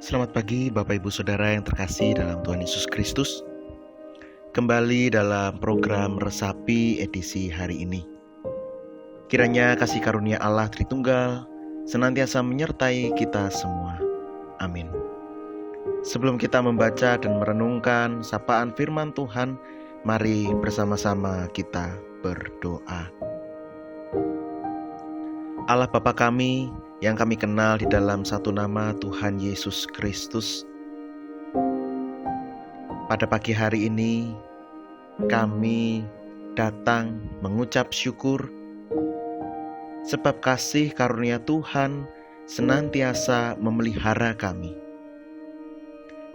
Selamat pagi Bapak Ibu Saudara yang terkasih dalam Tuhan Yesus Kristus. Kembali dalam program Resapi edisi hari ini. Kiranya kasih karunia Allah Tritunggal senantiasa menyertai kita semua. Amin. Sebelum kita membaca dan merenungkan sapaan firman Tuhan, mari bersama-sama kita berdoa. Allah Bapa kami yang kami kenal di dalam satu nama Tuhan Yesus Kristus, pada pagi hari ini kami datang mengucap syukur sebab kasih karunia Tuhan senantiasa memelihara kami.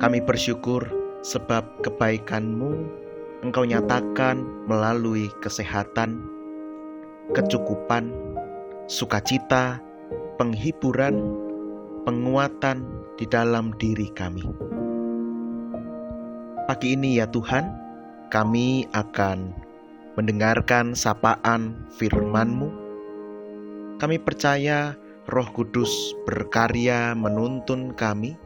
Kami bersyukur sebab kebaikan-Mu Engkau nyatakan melalui kesehatan, kecukupan, sukacita, penghiburan, penguatan di dalam diri kami. Pagi ini ya Tuhan, kami akan mendengarkan sapaan firman-Mu. Kami percaya Roh Kudus berkarya menuntun kami,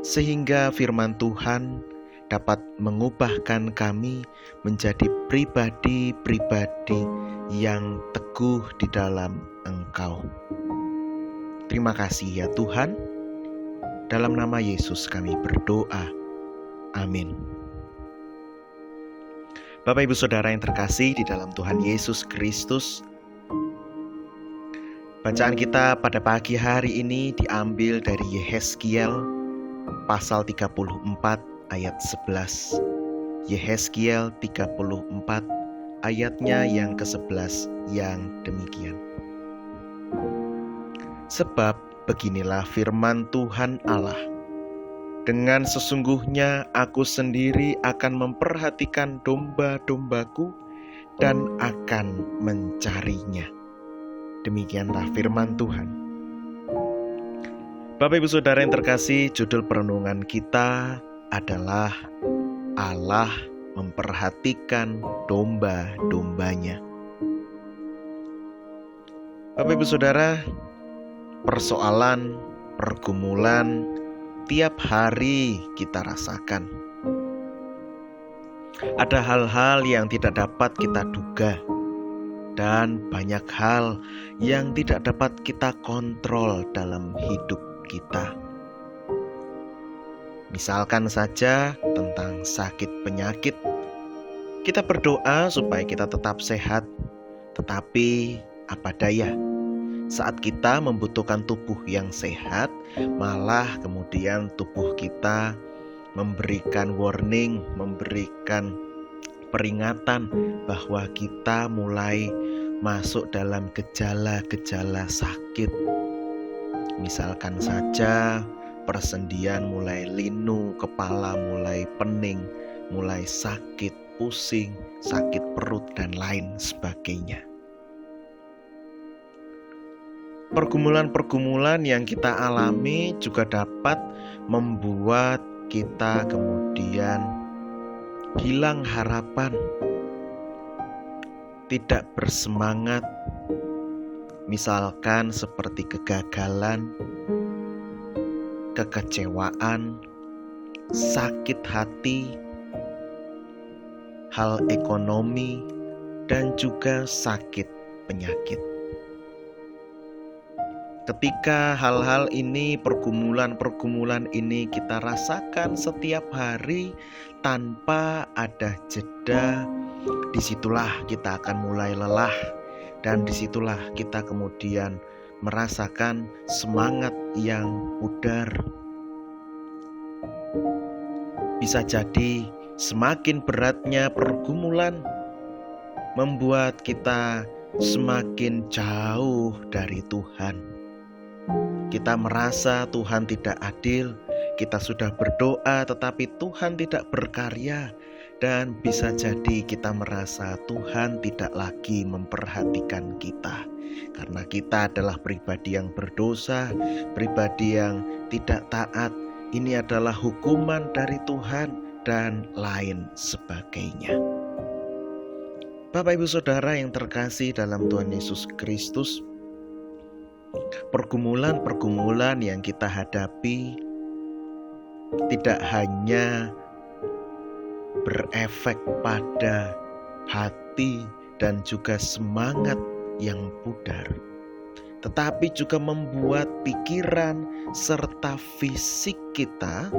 sehingga firman Tuhan dapat mengubahkan kami menjadi pribadi-pribadi yang teguh di dalam Engkau. Terima kasih ya Tuhan. Dalam nama Yesus kami berdoa. Amin. Bapak Ibu Saudara yang terkasih di dalam Tuhan Yesus Kristus, bacaan kita pada pagi hari ini diambil dari Yehezkiel pasal 34 ayat 11. Yehezkiel 34 ayatnya yang ke-11 yang demikian. Sebab beginilah firman Tuhan Allah, dengan sesungguhnya aku sendiri akan memperhatikan domba-dombaku dan akan mencarinya. Demikianlah firman Tuhan. Bapak Ibu Saudara yang terkasih, judul perenungan kita adalah Allah memperhatikan domba-dombanya. Bapak Ibu Saudara, persoalan, pergumulan tiap hari kita rasakan. Ada hal-hal yang tidak dapat kita duga, dan banyak hal yang tidak dapat kita kontrol dalam hidup kita. Misalkan saja tentang sakit penyakit. Kita berdoa supaya kita tetap sehat, tetapi apa daya, saat kita membutuhkan tubuh yang sehat, malah kemudian tubuh kita memberikan warning, memberikan peringatan bahwa kita mulai masuk dalam gejala-gejala sakit. Misalkan saja persendian mulai linu, kepala mulai pening, mulai sakit, pusing, sakit perut, dan lain sebagainya. Pergumulan-pergumulan yang kita alami juga dapat membuat kita kemudian hilang harapan, tidak bersemangat. Misalkan seperti kegagalan, kekecewaan, sakit hati, hal ekonomi, dan juga sakit penyakit. Ketika hal-hal ini, pergumulan-pergumulan ini kita rasakan setiap hari tanpa ada jeda, disitulah kita akan mulai lelah, dan disitulah kita kemudian merasakan semangat yang pudar. Bisa jadi semakin beratnya pergumulan membuat kita semakin jauh dari Tuhan. Kita merasa Tuhan tidak adil, kita sudah berdoa tetapi Tuhan tidak berkarya, dan bisa jadi kita merasa Tuhan tidak lagi memperhatikan kita. Karena kita adalah pribadi yang berdosa, pribadi yang tidak taat. Ini adalah hukuman dari Tuhan dan lain sebagainya. Bapak Ibu Saudara yang terkasih dalam Tuhan Yesus Kristus, Pergumulan-pergumulan yang kita hadapi tidak hanya berefek pada hati dan juga semangat yang pudar, tetapi juga membuat pikiran serta fisik kita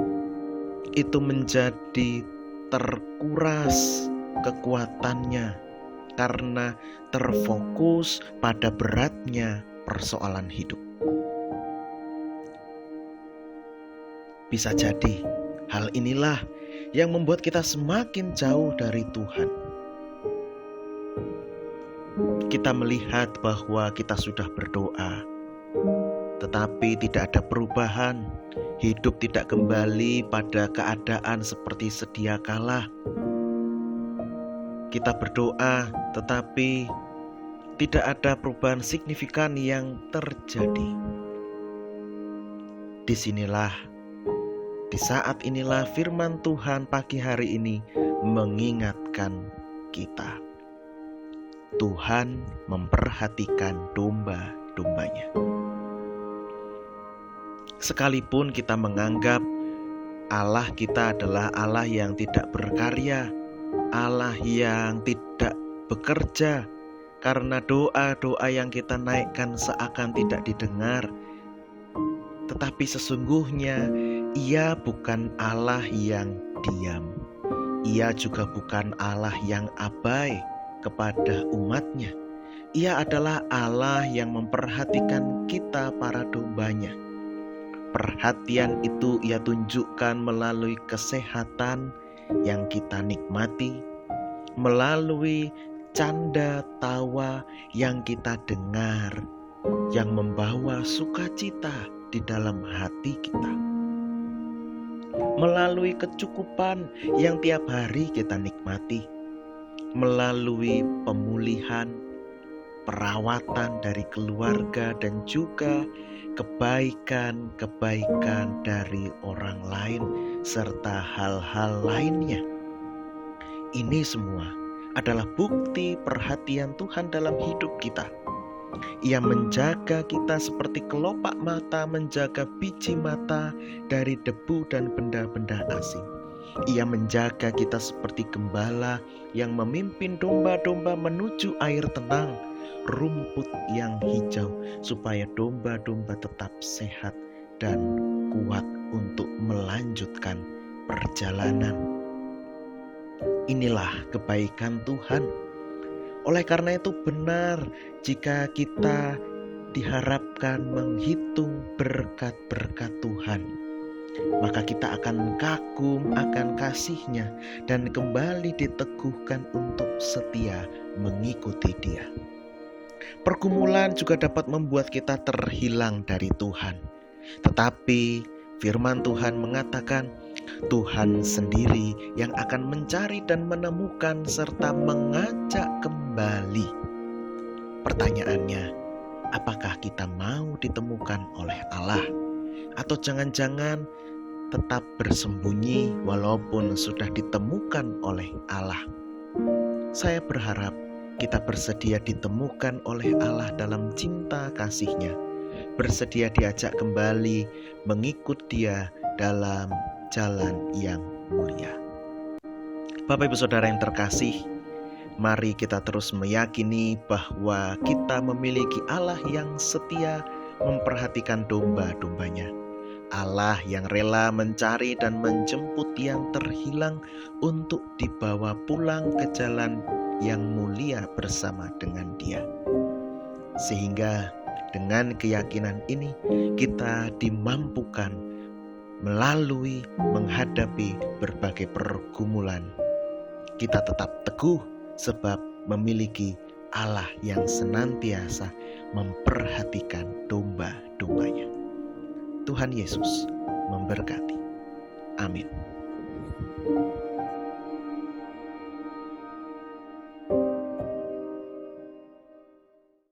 itu menjadi terkuras kekuatannya karena terfokus pada beratnya persoalan hidup. Bisa jadi hal inilah yang membuat kita semakin jauh dari Tuhan. Kita melihat bahwa kita sudah berdoa, tetapi tidak ada perubahan. Hidup tidak kembali pada keadaan seperti sedia kala. Kita berdoa, tetapi tidak ada perubahan signifikan yang terjadi. Di saat inilah firman Tuhan pagi hari ini mengingatkan kita. Tuhan memperhatikan domba-dombanya. Sekalipun kita menganggap Allah kita adalah Allah yang tidak berkarya, Allah yang tidak bekerja, karena doa-doa yang kita naikkan seakan tidak didengar. Tetapi sesungguhnya Ia bukan Allah yang diam. Ia juga bukan Allah yang abai kepada umatnya. Ia adalah Allah yang memperhatikan kita para dombanya. Perhatian itu Ia tunjukkan melalui kesehatan yang kita nikmati, melalui canda tawa yang kita dengar, yang membawa sukacita di dalam hati kita, melalui kecukupan yang tiap hari kita nikmati, melalui pemulihan, perawatan dari keluarga, dan juga kebaikan-kebaikan dari orang lain serta hal-hal lainnya. Ini semua adalah bukti perhatian Tuhan dalam hidup kita. Ia menjaga kita seperti kelopak mata menjaga biji mata dari debu dan benda-benda asing. Ia menjaga kita seperti gembala yang memimpin domba-domba menuju air tenang, rumput yang hijau, supaya domba-domba tetap sehat dan kuat untuk melanjutkan perjalanan. Inilah kebaikan Tuhan. Oleh karena itu benar jika kita diharapkan menghitung berkat-berkat Tuhan, maka kita akan kagum akan kasih-Nya dan kembali diteguhkan untuk setia mengikuti Dia. Pergumulan juga dapat membuat kita terhilang dari Tuhan. Tetapi firman Tuhan mengatakan, Tuhan sendiri yang akan mencari dan menemukan serta mengajak kembali. Pertanyaannya, apakah kita mau ditemukan oleh Allah? Atau jangan-jangan tetap bersembunyi walaupun sudah ditemukan oleh Allah? Saya berharap kita bersedia ditemukan oleh Allah dalam cinta kasih-Nya, bersedia diajak kembali mengikut Dia dalam jalan yang mulia. Bapak Ibu Saudara yang terkasih, mari kita terus meyakini bahwa kita memiliki Allah yang setia memperhatikan domba-dombanya. Allah yang rela mencari dan menjemput yang terhilang untuk dibawa pulang ke jalan yang mulia bersama dengan Dia. Sehingga dengan keyakinan ini kita dimampukan melalui menghadapi berbagai pergumulan. Kita tetap teguh sebab memiliki Allah yang senantiasa memperhatikan domba-dombanya. Tuhan Yesus memberkati. Amin.